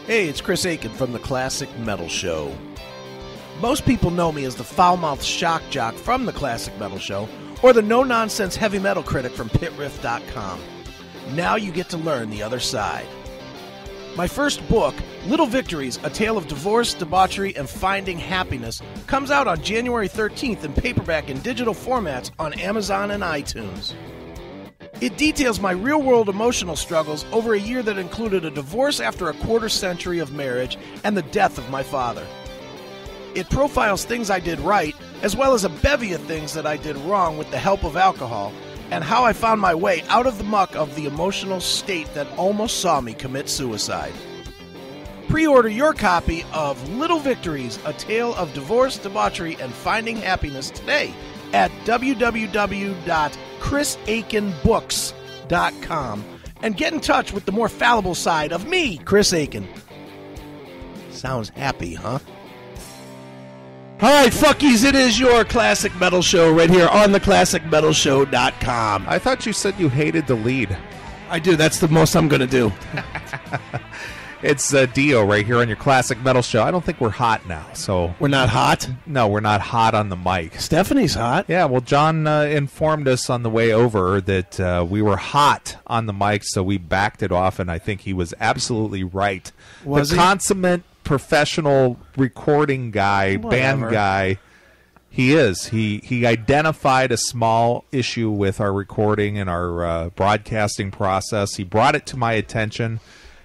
Hey, it's Chris Aiken from the Classic Metal Show. Most people know me as the foul-mouthed shock jock from the Classic Metal Show, or the no-nonsense heavy metal critic from pitriff.com. Now you get to learn the other side. My first book, Little Victories, A Tale of Divorce, Debauchery, and Finding Happiness, comes out on January 13th in paperback and digital formats on Amazon and iTunes. It details my real-world emotional struggles over a year that included a divorce after a quarter-century of marriage and the death of my father. It profiles things I did right, as well as a bevy of things that I did wrong with the help of alcohol, and how I found my way out of the muck of the emotional state that almost saw me commit suicide. Pre-order your copy of Little Victories, A Tale of Divorce, Debauchery, and Finding Happiness today at www.chrisaikenbooks.com and get in touch with the more fallible side of me, Chris Aiken. Sounds happy, huh? All right, fuckies, it is your Classic Metal Show right here on theclassicmetalshow.com. I thought you said you hated the lead. I do. That's the most I'm going to do. It's Dio right here on your Classic Metal Show. I don't think we're hot now, so... We're not hot? No, we're not hot on the mic. Stephanie's hot. Yeah, well, John informed us on the way over that we were hot on the mic, so we backed it off, and I think he was absolutely right. Was the he? consummate professional recording guy, band guy, he is. He identified a small issue with our recording and our broadcasting process. He brought it to my attention,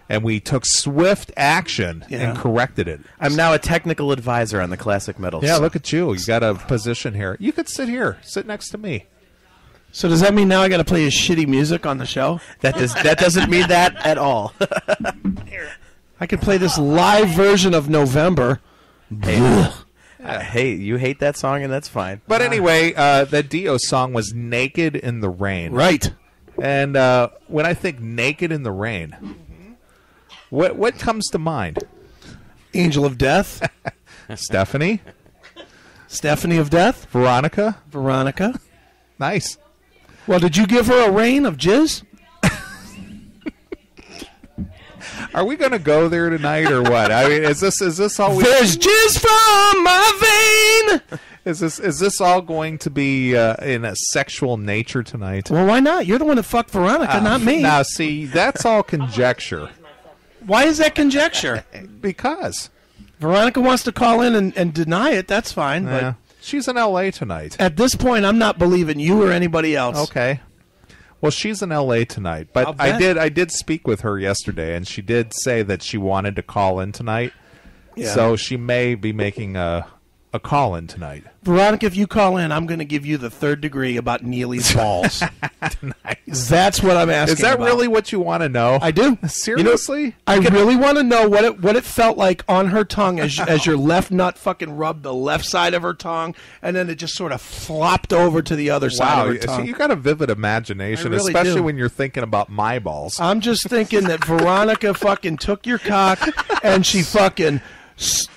and we took swift action and corrected it. I'm now a technical advisor on the Classic Metal. Yeah, look at you. You got a position here. You could sit here. Sit next to me. So does that mean now I got to play his shitty music on the show? That doesn't mean that at all. I could play this live version of November. Hey, you hate that song, and that's fine. But anyway, that Dio song was Naked in the Rain. Right. And when I think Naked in the Rain, what comes to mind? Angel of Death. Stephanie. Stephanie of Death. Veronica. Veronica. Nice. Well, did you give her a rain of jizz? Are we going to go there tonight or what? I mean, is this all we... There's jizz from my vein! Is this all going to be in a sexual nature tonight? Well, why not? You're the one that fucked Veronica, not me. Now, see, that's all conjecture. Why is that conjecture? Because Veronica wants to call in and deny it. That's fine. But she's in L.A. tonight. At this point, I'm not believing you or anybody else. Okay. Well, she's in L.A. tonight, but I did speak with her yesterday, and she did say that she wanted to call in tonight. Yeah. So she may be making a call in tonight. Veronica, if you call in, I'm going to give you the third degree about Neely's balls. Nice. That's what I'm asking. Is that about. really what you want to know? I do. Seriously? I really want to know what it felt like on her tongue as your left nut fucking rubbed the left side of her tongue, and then it just sort of flopped over to the other side of her tongue. So you got a vivid imagination, really especially do. when you're thinking about my balls. I'm just thinking that Veronica fucking took your cock and she fucking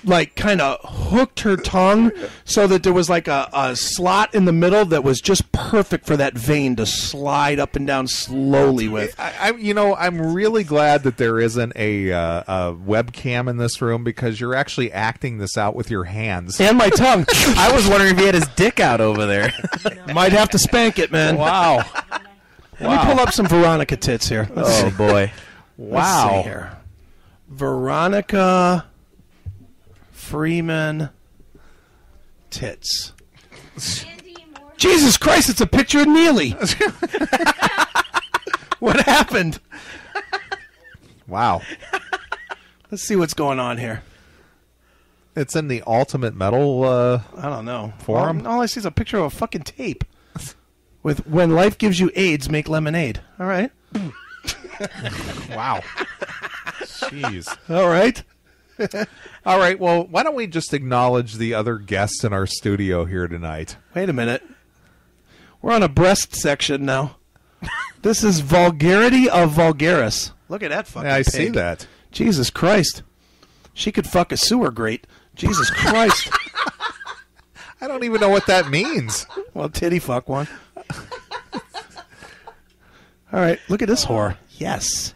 like kind of hooked her tongue so that there was like a slot in the middle that was just perfect for that vein to slide up and down slowly with. I'm really glad that there isn't a webcam in this room, because you're actually acting this out with your hands. And my tongue. I was wondering if he had his dick out over there. Might have to spank it, man. Wow. Let me pull up some Veronica tits here. Oh, boy. Wow. Let's see here. Veronica Freeman tits. Jesus Christ, it's a picture of Neely. What happened? Wow. Let's see what's going on here. It's in the Ultimate Metal I don't know. forum. All I see is a picture of a fucking tape with "When life gives you AIDS, make lemonade." All right. Wow. Jeez. All right. All right, well, why don't we just acknowledge the other guests in our studio here tonight? Wait a minute. We're on a breast section now. This is Vulgarity of Vulgaris. Look at that fucking Yeah, I pig. see that. Jesus Christ. She could fuck a sewer grate. Jesus Christ. I don't even know what that means. Well, titty fuck one. All right, look at this whore. Yes.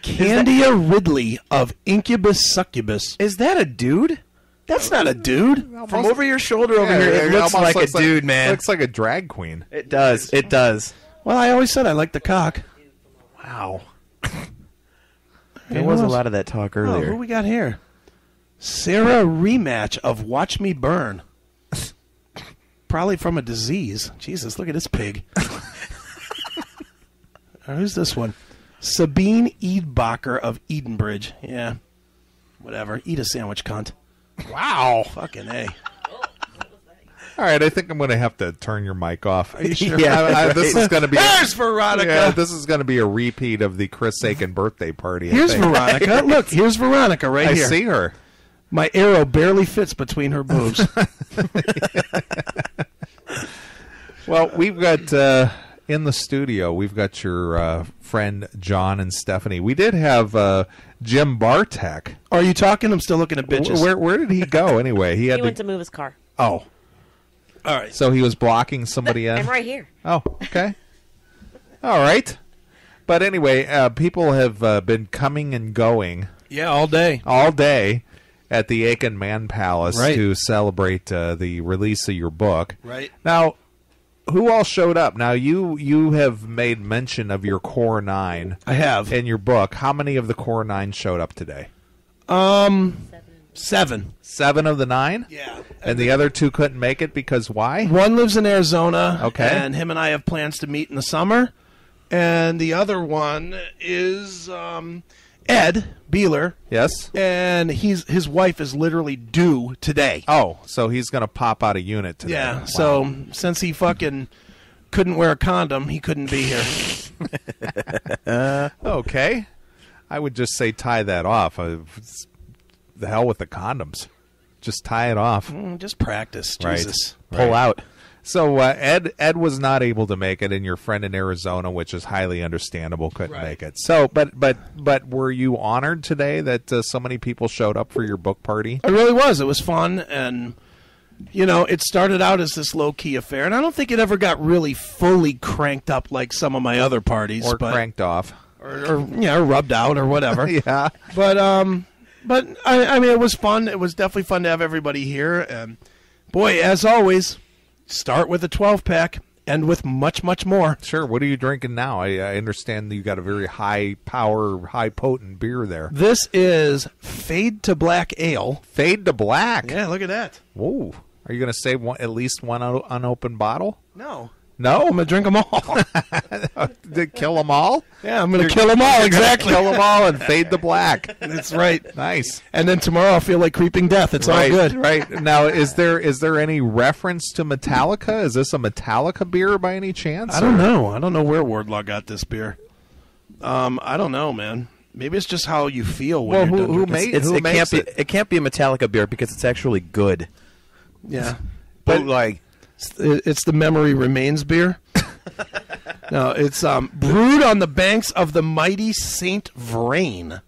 Candia Ridley of Incubus Succubus. Is that a dude? That's not a dude. From over your shoulder over here, it looks like a dude, man. Looks like a drag queen. It does. It does. Well, I always said I like the cock. Wow. There was a lot of that talk Oh, earlier. who we got here? Sarah Rematch of Watch Me Burn. Probably from a disease. Jesus, look at this pig. Who's this one? Sabine Eadbacher of Edenbridge. Yeah. Whatever. Eat a sandwich, cunt. Wow. Fucking A. All right, I think I'm going to have to turn your mic off. Are you sure? Yeah. This is going to be. There's Veronica. Yeah, this is going to be a repeat of the Chris Sagan birthday party. Here's Veronica. Look, here's Veronica right here. I see her. My arrow barely fits between her boobs. Well, we've got in the studio, we've got your friend John and Stephanie. We did have Jim Bartek. Are you talking? I'm still looking at bitches. Where did he go anyway? He went to move his car. Oh. All right. So he was blocking somebody in? I'm right here. Oh, okay. All right. But anyway, people have been coming and going Yeah, all day. at the Aiken Man Palace to celebrate the release of your book. Right. Now, who all showed up? Now, you have made mention of your Core 9. I have. In your book. How many of the Core 9 showed up today? 7. 7 of the 9? Yeah. And the other 2 couldn't make it because why? One lives in Arizona. Okay. And him and I have plans to meet in the summer. And the other one is Ed Beeler. Yes. And his wife is literally due today. Oh, so he's going to pop out a unit today. Yeah. Wow. So since he fucking couldn't wear a condom, he couldn't be here. Okay. I would just say tie that off. The hell with the condoms. Just tie it off. Just practice. Jesus. Right. Pull out. So Ed was not able to make it, and your friend in Arizona, which is highly understandable, couldn't make it. So, but were you honored today that so many people showed up for your book party? It really was. It was fun, and it started out as this low-key affair, and I don't think it ever got really fully cranked up like some of my other parties, Or cranked off? or rubbed out or whatever. Yeah. But I mean, it was fun. It was definitely fun to have everybody here, and boy, as always, start with a 12-pack, end with much, much more. Sure. What are you drinking now? I understand that you got a very high power, high potent beer there. This is Fade to Black Ale. Fade to Black. Yeah, look at that. Whoa. Are you going to save at least one unopened bottle? No. No? I'm going to drink them all. Did kill them all? Yeah, I'm going to kill them all, exactly. Kill them all and fade to black. That's right. Nice. And then tomorrow I'll feel like creeping death. It's all good. Right. Now, is there any reference to Metallica? Is this a Metallica beer by any chance? I don't know. I don't know where Wardlaw got this beer. I don't know, man. Maybe it's just how you feel when Well, you're done who drinking. made It can't be a Metallica beer because it's actually good. Yeah. But It's the Memory Remains beer. No, it's brewed on the banks of the mighty Saint Vrain.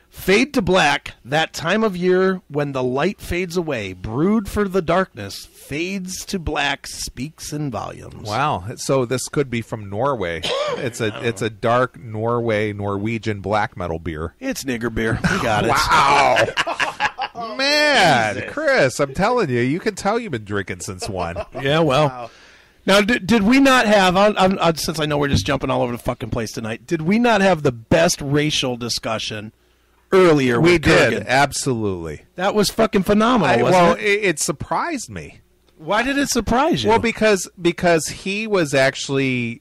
Fade to black, that time of year when the light fades away, brewed for the darkness, fades to black, speaks in volumes. Wow. So this could be from Norway. It's a dark Norwegian black metal beer. It's nigger beer. We got it. Wow. Man, Chris, I'm telling you, you can tell you've been drinking since 1. Yeah, well. Wow. Now, did we not have, since I know we're just jumping all over the fucking place tonight, did we not have the best racial discussion earlier? We with did, Kurgan? absolutely. That was fucking phenomenal, wasn't it? It surprised me. Why did it surprise you? Well, because he was actually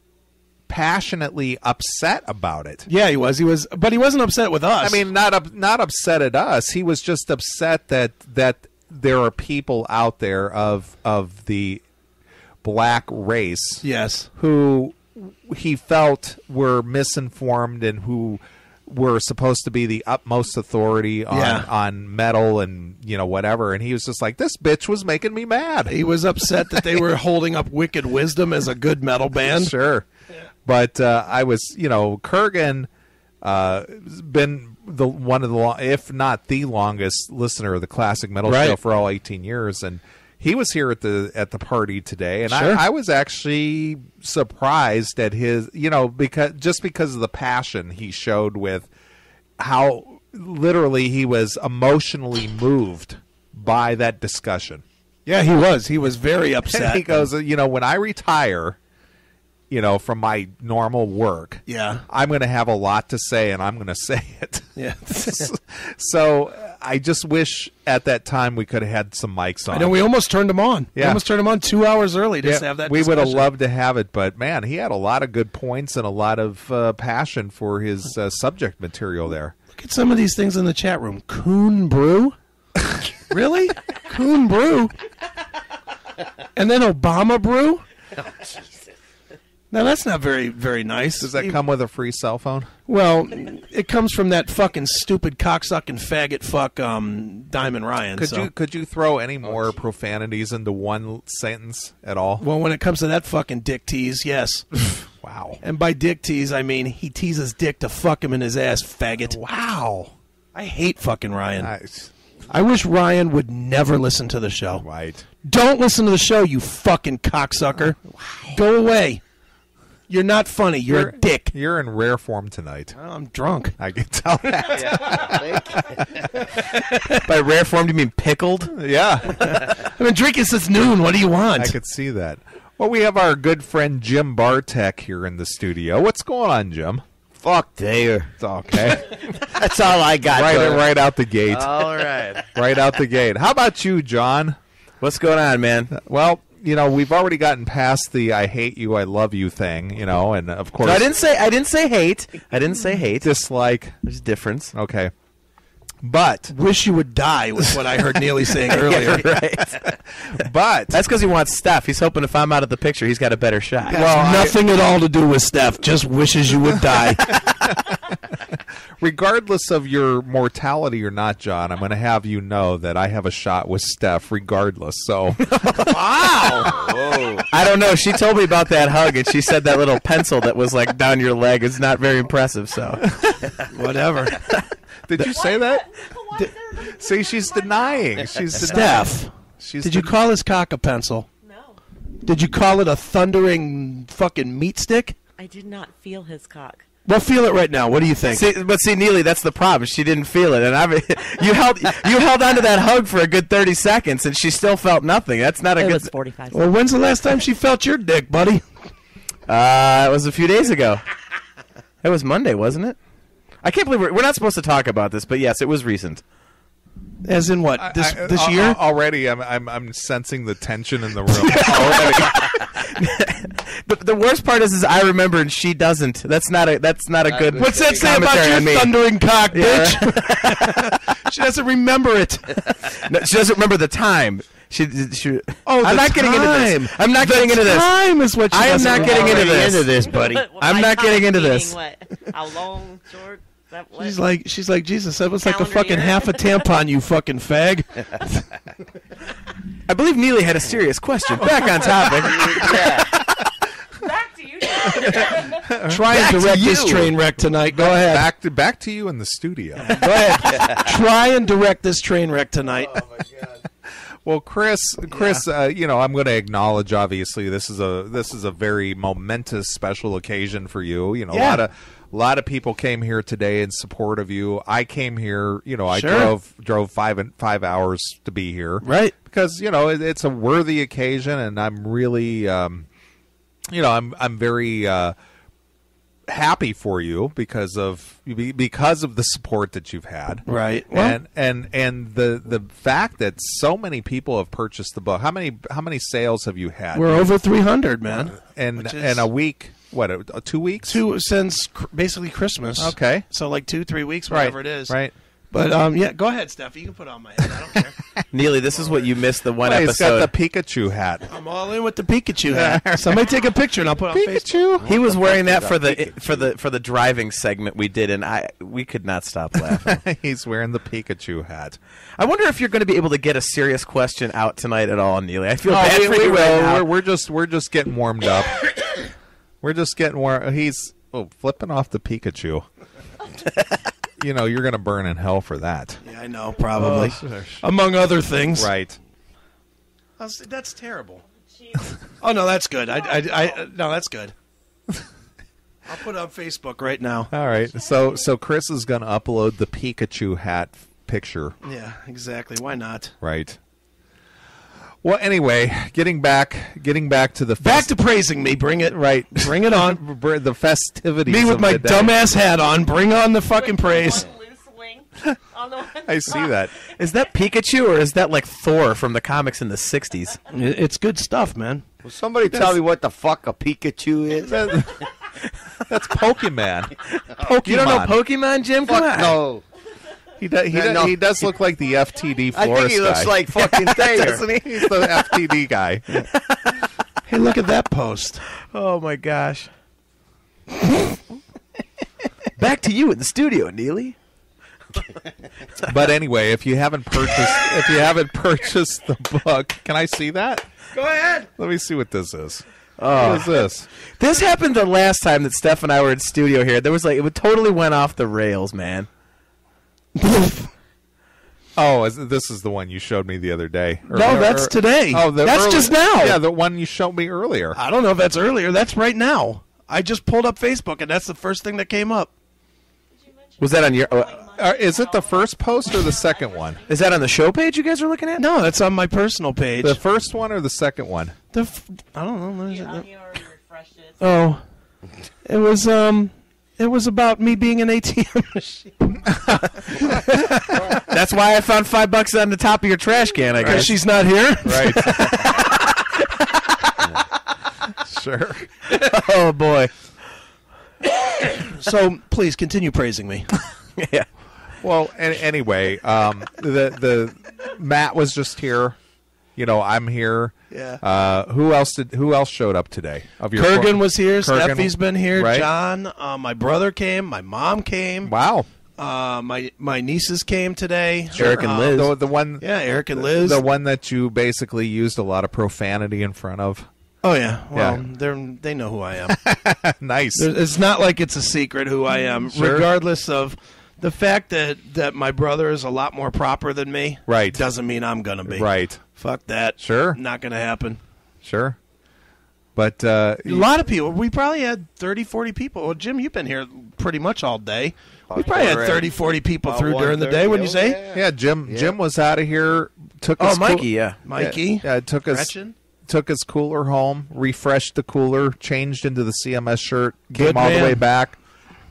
passionately upset about it. Yeah, he was, but he wasn't upset with us. I mean, not upset at us. He was just upset that there are people out there of the black race, yes, who he felt were misinformed and who were supposed to be the utmost authority on metal and whatever, and he was just like, this bitch was making me mad. He was upset that they were holding up Wicked Wisdom as a good metal band. Sure. But I was, Kurgan been one of the, if not the longest listener of the Classic Metal Show for all 18 years, and he was here at the party today, and sure. I was actually surprised at his, because of the passion he showed with how literally he was emotionally moved by that discussion. Yeah, he was. He was very upset. And he goes, when I retire, from my normal work, I'm going to have a lot to say, and I'm going to say it. Yeah. So I just wish at that time we could have had some mics on. I know, we almost turned him on. Yeah. We almost turned him on 2 hours early to have that We discussion. would have loved to have it, but, man, he had a lot of good points and a lot of passion for his subject material there. Look at some of these things in the chat room. Coon Brew? Really? Coon Brew? And then Obama Brew? Now, that's not very, very nice. Does that come with a free cell phone? Well, it comes from that fucking stupid cocksucking faggot fuck Diamond Ryan. Could you throw any more profanities into one sentence at all? Well, when it comes to that fucking dick tease, yes. Wow. And by dick tease, I mean he teases dick to fuck him in his ass, faggot. Wow. I hate fucking Ryan. Nice. I wish Ryan would never listen to the show. Right. Don't listen to the show, you fucking cocksucker. Wow. Go away. You're not funny. You're a dick. You're in rare form tonight. Well, I'm drunk. I can tell that. By rare form, do you mean pickled? Yeah. I've been drinking since noon. What do you want? I could see that. Well, we have our good friend Jim Bartek here in the studio. What's going on, Jim? Fuck there. It's okay. That's all I got. Right out the gate. All right. Right out the gate. How about you, John? What's going on, man? Well, we've already gotten past the "I hate you, I love you" thing, and of course, No, I didn't say hate. I didn't say hate. dislike. There's a difference. Okay, but Wish you would die was what I heard Neely saying earlier. Right. but That's because he wants Steph. He's hoping if I'm out of the picture, he's got a better shot. Well, nothing at all to do with Steph. Just wishes you would die. regardless of your mortality or not, John, I'm going to have you know that I have a shot with Steph, regardless. So, Wow. I don't know. She told me about that hug, and she said that little pencil that was like down your leg is not very impressive. So, Whatever. did you say that? See, she's denying. She's Steph, did you call his cock a pencil? No, Did you call it a thundering fucking meat stick? I did not feel his cock. Well, feel it right now. What do you think? see, Neely, that's the problem. She didn't feel it, and you held onto that hug for a good 30 seconds, and she still felt nothing. That's not a It good. was 45 Well, when's the last time she felt your dick, buddy? It was a few days ago. It was Monday, wasn't it? I can't believe we're not supposed to talk about this, but yes, it was recent. As in what? This year? Already, I'm sensing the tension in the room already. The worst part is I remember and she doesn't. That's not a good. What's that say about commentary your on me. thundering cock, bitch? She doesn't remember it. No, she doesn't remember the time. Oh, I'm not getting into this. I'm not getting into this. Time is what I am doesn't not getting remember. into this. buddy. I'm not getting into this. What? How long, short? Is that what? She's like Jesus. That was like a Calendar fucking year. half a tampon, you fucking fag. I believe Neely had a serious question. Back on topic. Back to you. John. Try and direct this train wreck tonight. Go ahead. Back to you in the studio. Go ahead. Try and direct this train wreck tonight. Oh my God. Well, Chris, I'm going to acknowledge. Obviously, this is a very momentous, special occasion for you. A lot of people came here today in support of you. I came here. I drove 5 hours to be here. Right. Because it's a worthy occasion, and I'm really, I'm very happy for you because of the support that you've had. Right. Well, and the fact that so many people have purchased the book. How many sales have you had? we're over 300, man. And a week. What? 2 weeks? Since basically Christmas. Okay. So like 2-3 weeks, whatever it is. Right. But go ahead, Steph. You can put it on my head. I don't care. Neely, this is what you missed the one He's episode. got the Pikachu hat. I'm all in with the Pikachu hat. Somebody take a picture and I'll put it on Facebook. He was wearing that for the driving segment we did, and we could not stop laughing. He's wearing the Pikachu hat. I wonder if you're going to be able to get a serious question out tonight at all, Neely. I feel bad for you right now. We're just getting warmed up. We're just getting warm. He's flipping off the Pikachu. You're going to burn in hell for that. Yeah, I know, probably. Among other things. Right. That's terrible. Oh, no, that's good. No, that's good. I'll put it on Facebook right now. All right. So Chris is going to upload the Pikachu hat picture. Yeah, exactly. Why not? Right. Well, anyway, getting back to the Back to praising me. Bring it. right. Bring it on. The festivities. Me with of my the day. dumbass hat on. Bring on the fucking praise. One loose wing on the one I see that. Is that Pikachu or is that like Thor from the comics in the 60s? It's good stuff, man. Will somebody tell me what the fuck a Pikachu is? That's Pokemon. Pokemon. You don't know Pokemon, Jim? Come on. No. He does look like the FTD I florist think he looks guy. like fucking Thayer. Doesn't he? He's the FTD guy. Hey, look at that post. Oh my gosh. Back to you in the studio, Neely. But anyway, if you haven't purchased the book, can I see that? Go ahead. Let me see what this is. What is this? This happened the last time that Steph and I were in studio here. There was it totally went off the rails, man. Oh, this is the one you showed me the other day. No, that's today. Oh, that's just now. Yeah, the one you showed me earlier. I don't know if that's earlier. That's right now. I just pulled up Facebook, and that's the first thing that came up. Was that on your? Is it the first post or the second one? Is that on the show page you guys are looking at? No, that's on my personal page. The first one or the second one? I don't know. What is You it? already refreshed it. Oh, it was about me being an ATM machine. That's why I found $5 on the top of your trash can. I guess She's not here. Right. Sure. Oh boy. So please continue praising me. Yeah. Well, anyway, the Matt was just here. You know, I'm here. Yeah. Who else showed up today? Of your Kurgan was here. Kurgan, Steffi's been here. right? John. My brother came. My mom came. Wow. My nieces came today. Eric and Liz. The one. Yeah, Eric and Liz. The one that you basically used a lot of profanity in front of. Oh yeah. Well, Yeah. they know who I am. Nice. It's not like it's a secret who I am, Sure. regardless of the fact that my brother is a lot more proper than me. Right. Doesn't mean I'm gonna be. Right. Fuck that. Sure. Not gonna happen. Sure. But A lot of people. We probably had 30, 40 people. Well, Jim, you've been here pretty much all day. We probably had 30, 40 people through during the day, wouldn't you say? yeah, Jim was out of here. Took Oh, his Mikey. Yeah. Mikey? Yeah, took his Gretchen? took his cooler home, refreshed the cooler, changed into the CMS shirt, came Good all the man. way back,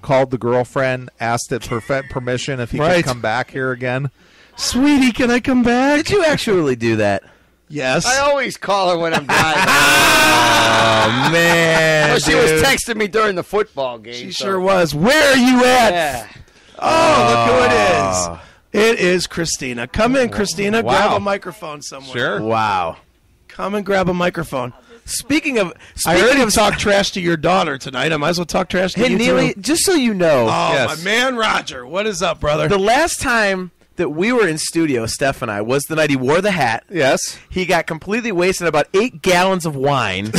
called the girlfriend, asked it for permission if he Right. could come back here again. Sweetie, can I come back? Did you actually do that? Yes. I always call her when I'm driving. Oh man. Well, she was texting me during the football game. She so- sure was. Where are you at? Yeah. Oh, look who it is. It is Christina. Come in, Christina. Wow. Grab a microphone somewhere. Sure. Wow. Come and grab a microphone. Speaking of, I already talked trash to your daughter tonight. I might as well talk trash to hey you Neely, too. just so you know, Oh, Yes. my man Roger. What is up, brother? the last time that we were in studio, Steph and I, was the night he wore the hat. Yes. He got completely wasted, about 8 gallons of wine.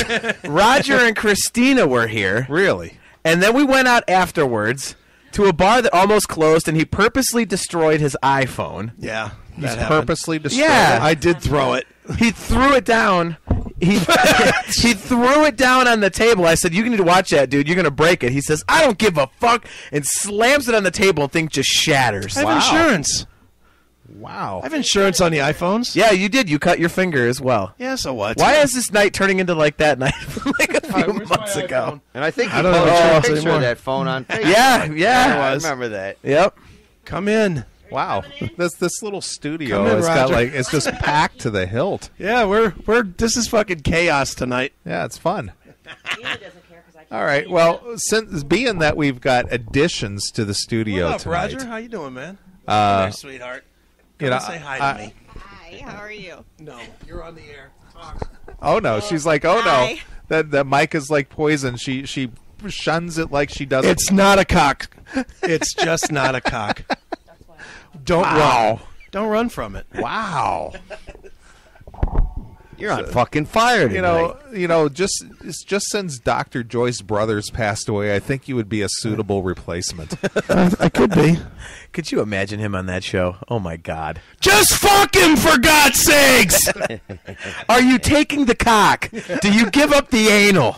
Roger and Christina were here. Really? And then we went out afterwards to a bar that almost closed, and he purposely destroyed his iPhone. yeah. He's that happened. purposely destroyed Yeah. it? I did throw it. He threw it down. He threw it down on the table. I said, "You need to watch that, dude. You're gonna break it." He says, "I don't give a fuck," and slams it on the table, and thing just shatters. I have Wow. insurance. Wow. I have insurance on the iPhones. Yeah, you did. You cut your finger as well. Yeah, so what? Why is this night turning into like that night from like a few months ago? And I think he I don't know posted a insurance picture anymore. of that phone on Facebook. Yeah, I yeah. remember that. Yep. Come in. Wow. This little studio Come in, has got Roger. like it's just packed to the hilt. Yeah, we're this is fucking chaos tonight. Yeah, it's fun. Neely doesn't care 'cause I can't All right. see Well, since being that we've got additions to the studio What up, tonight, Roger? How you doing, man? Come here, sweetheart. you Come know, and say hi to me. Hi, how are you? No, you're on the air. Talk. oh no, she's like, oh no, Hi. that mic is like poison. She shuns it like she doesn't. It's not a cock. It's just not a cock. Don't run. Don't run from it. wow. You're on fucking fire tonight. Just since Dr. Joyce Brothers passed away, I think you would be a suitable replacement. I could be. Could you imagine him on that show? Oh my God. Just fuck him, for God's sakes! Are you taking the cock? Do you give up the anal?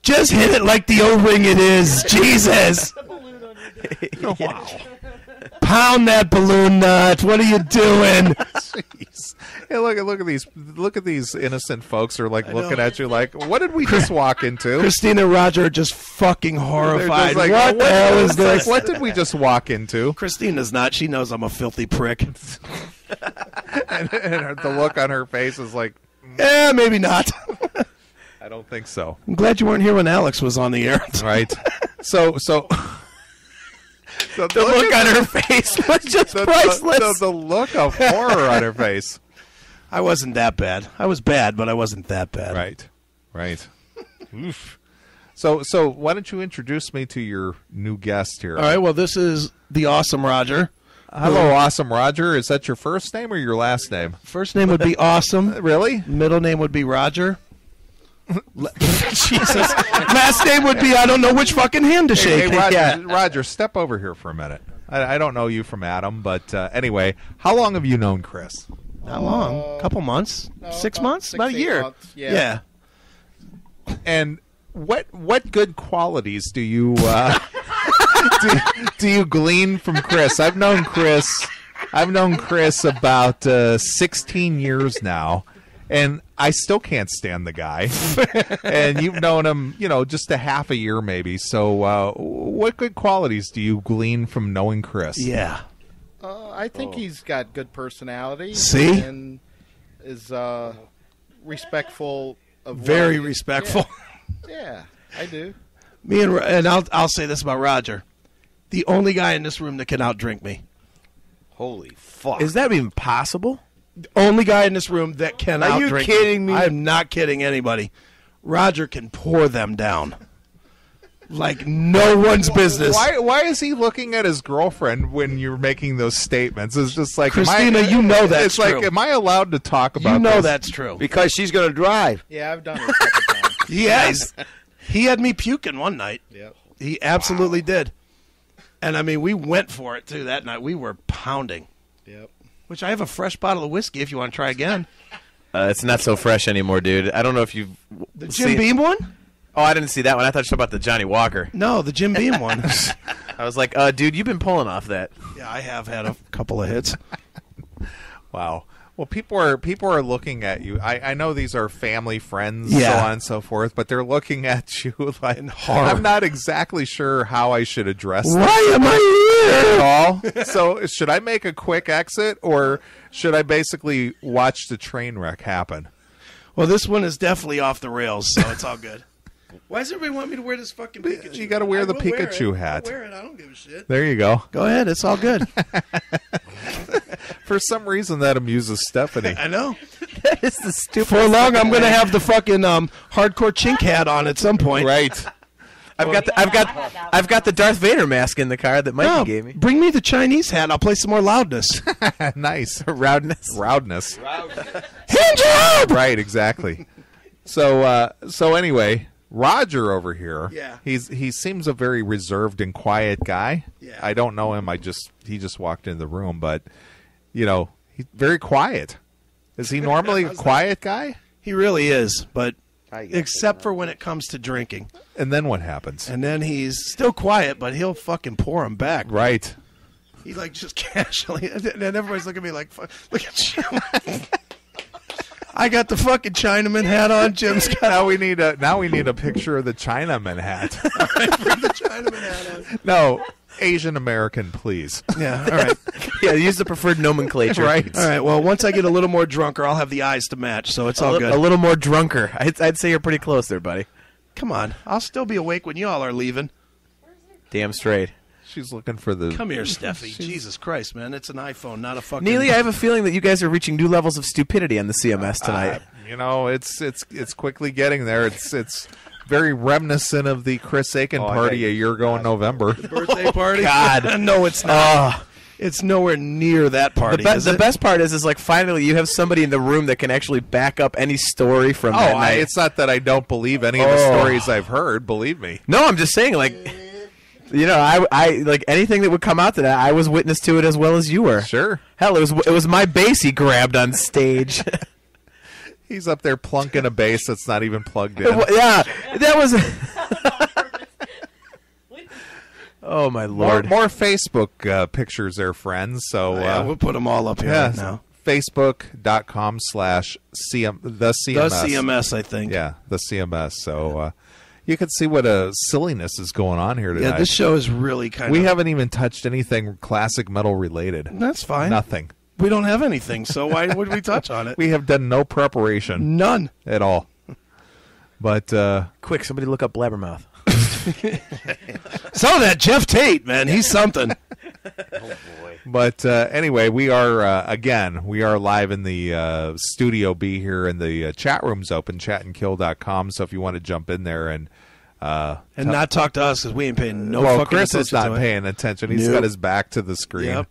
Just hit it like the O-ring it is. Jesus. Wow. Pound that balloon nut. What are you doing? Jeez. Hey, look at these innocent folks are like looking at you like, what did we just walk into? Christina and Roger are just fucking They're horrified. just like, what the hell is this? Like, what did we just walk into? Christina's not. She knows I'm a filthy prick. and the look on her face is like, Maybe not. I don't think so. I'm glad you weren't here when Alex was on the air. Right. So the look on her face was just priceless. The look of horror on her face. I wasn't that bad. I was bad, but I wasn't that bad. Right. Oof. So why don't you introduce me to your new guest here? All right, well, this is the awesome Roger. Hello, awesome Roger. Is that your first name or your last name? First name would be Awesome. Really? Middle name would be Roger. Jesus. Last name would be I don't know which fucking hand to shake. Hey, Roger, step over here for a minute. I don't know you from Adam, but anyway, how long have you known Chris? Not long. Couple months. No, 6 months? About a 8 year. months, yeah. And what good qualities do you do you glean from Chris? I've known Chris about 16 years now, and I still can't stand the guy. And you've known him, just a half a year maybe. So what good qualities do you glean from knowing Chris? Yeah. I think he's got good personality. See? And is respectful of Very respectful. Yeah, I do. Me and I'll say this about Roger. The only guy in this room that can outdrink me. Holy fuck. Is that even possible? The only guy in this room that can Are outdrink you kidding me? I am not kidding anybody. Roger can pour them down. Like no one's business. Why is he looking at his girlfriend when you're making those statements? It's just like, Christina, you know that's it's true. like, am I allowed to talk about You know this? that's true. Because she's going to drive. Yeah, I've done it a couple times. Yes. He had me puking one night. Yep. He absolutely did. And I mean, we went for it too that night. We were pounding. Yep. Which I have a fresh bottle of whiskey if you want to try again. It's not so fresh anymore, dude. I don't know if you've The Jim Beam one? Oh, I didn't see that one. I thought you were about the Johnny Walker. No, the Jim Beam one. I was like, dude, you've been pulling off that. Yeah, I have had a couple of hits. Wow. Well, people are looking at you. I know these are family, friends, Yeah. so on and so forth, but they're looking at you like, In horror. I'm not exactly sure how I should address this Why am I here? at all. So should I make a quick exit, or should I basically watch the train wreck happen? Well, this one is definitely off the rails, so it's all good. Why does everybody want me to wear this fucking Pikachu? You gotta wear I the will wear Pikachu it. hat. I'll wear it. I don't give a shit. There you go. Go ahead. It's all good. For some reason, that amuses Stephanie. I know. That is the stupid. For long, I'm going to have the fucking hardcore chink hat on at some point. Right. I've got the Darth Vader mask in the car that Mikey No, gave me. bring me the Chinese hat. I'll play some more loudness. Nice. Roundness. Roundness. Hand job! Right, exactly. So anyway, Roger over here. Yeah. He seems a very reserved and quiet guy. Yeah. I don't know him. He just walked in the room, but he's very quiet. Is he normally a quiet guy? He really is, but except for when it comes to drinking. And then what happens? And then he's still quiet, but he'll fucking pour him back. Right. He like just casually, and then everybody's looking at me like, look at Jim. I got the fucking Chinaman hat on. Jim's got Now we need a picture of the Chinaman hat. the Chinaman hat on. No, Asian American, please. Yeah, all right. Yeah, use the preferred nomenclature. Right. All right, well, once I get a little more drunker, I'll have the eyes to match, so it's all good. A little more drunker. I'd say you're pretty close there, buddy. Come on. I'll still be awake when you all are leaving. Damn straight. She's looking for the. Come here, Steffi. Jesus Christ, man. It's an iPhone, not a fucking... Neely, I have a feeling that you guys are reaching new levels of stupidity on the CMS tonight. It's quickly getting there. It's very reminiscent of the Chris Aiken party a year ago in November. birthday party? God. No, it's not. It's nowhere near that party, The best part is like finally you have somebody in the room that can actually back up any story from that night. It's not that I don't believe any of the stories I've heard. Believe me. No, I'm just saying, like, I like anything that would come out to that. I was witness to it as well as you were. Sure. Hell, it was my bass he grabbed on stage. He's up there plunking a bass that's not even plugged in. Yeah, that was. Oh my More, lord! more Facebook pictures there, friends. So Yeah, we'll put them all up here right now. Facebook.com/the The CMS, I think. Yeah, the CMS. So you can see what a silliness is going on here today. Yeah, this show is really kind we of... haven't even touched anything classic metal related. That's fine. Nothing. We don't have anything, so why would we touch on it? We have done no preparation None. at all. But Quick, somebody look up Blabbermouth. So that Jeff Tate, man, he's something. But anyway, we are we are live in the Studio B here, and the chat room's open, chatandkill.com. So if you want to jump in there and not talk to us because we ain't paying no well, fucking Chris attention is not to it. paying attention. He's Nope. got his back to the screen. Yep.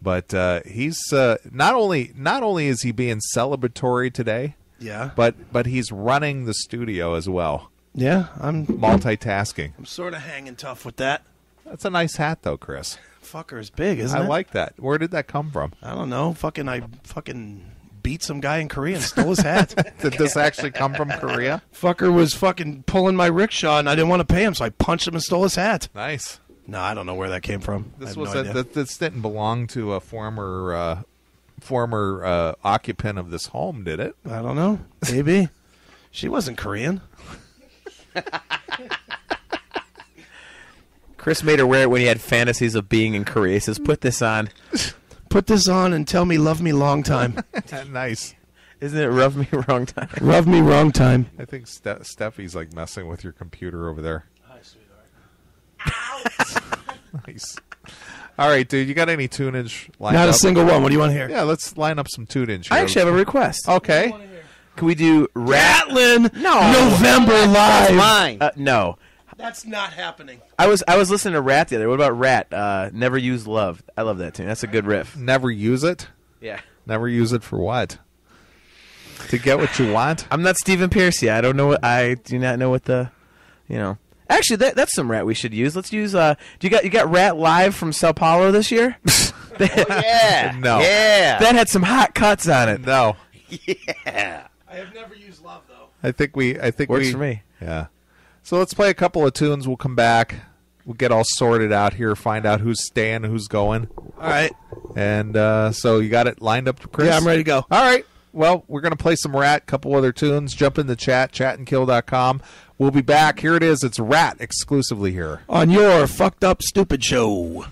But he's not only is he being celebratory today, Yeah. but he's running the studio as well, Yeah, I'm multitasking. sort of hanging tough with that. That's a nice hat, though, Chris. Fucker's big, isn't I it? like that. Where did that come from? I don't know. I fucking beat some guy in Korea and stole his hat. Did this actually come from Korea? Fucker was fucking pulling my rickshaw and I didn't want to pay him, so I punched him and stole his hat. Nice. No, I don't know where that came from. I This have was no idea. this didn't belong to a former occupant of this home, did it? I don't know. Maybe. She wasn't Korean. Chris made her wear it when he had fantasies of being in Korea. He says, "Put this on." Put this on and tell me love me long time. Nice. Isn't it rub me wrong time? Love me wrong time. I think Steffi's like messing with your computer over there. Hi, sweetheart. Nice. All right, dude. You got any tunage lined Not up? a single one. What do you want to hear? Yeah, let's line up some tunage. I here. actually have a request. Okay. Can we do Gatlin, No. November That's Live. mine. No. That's not happening. I was listening to Rat the other day. What about Rat? Never Use Love. I love that tune. That's a good riff. Never use it. Yeah. Never use it for what? To get what you want? I'm not Stephen Pierce. I don't know what. I do not know what the, Actually, that's some Rat we should use. Let's use. You got Rat live from Sao Paulo this year? Yeah. No. Yeah. That had some hot cuts on it. No. Yeah. I have never used love, though. I think Works for me. Yeah. So let's play a couple of tunes. We'll come back. We'll get all sorted out here. Find out who's staying, who's going. All right. And so you got it lined up, Chris? Yeah, I'm ready to go. All right. Well, we're going to play some Rat, couple other tunes. Jump in the chat, chatandkill.com. We'll be back. Here it is. It's Rat exclusively here. On your fucked up stupid show.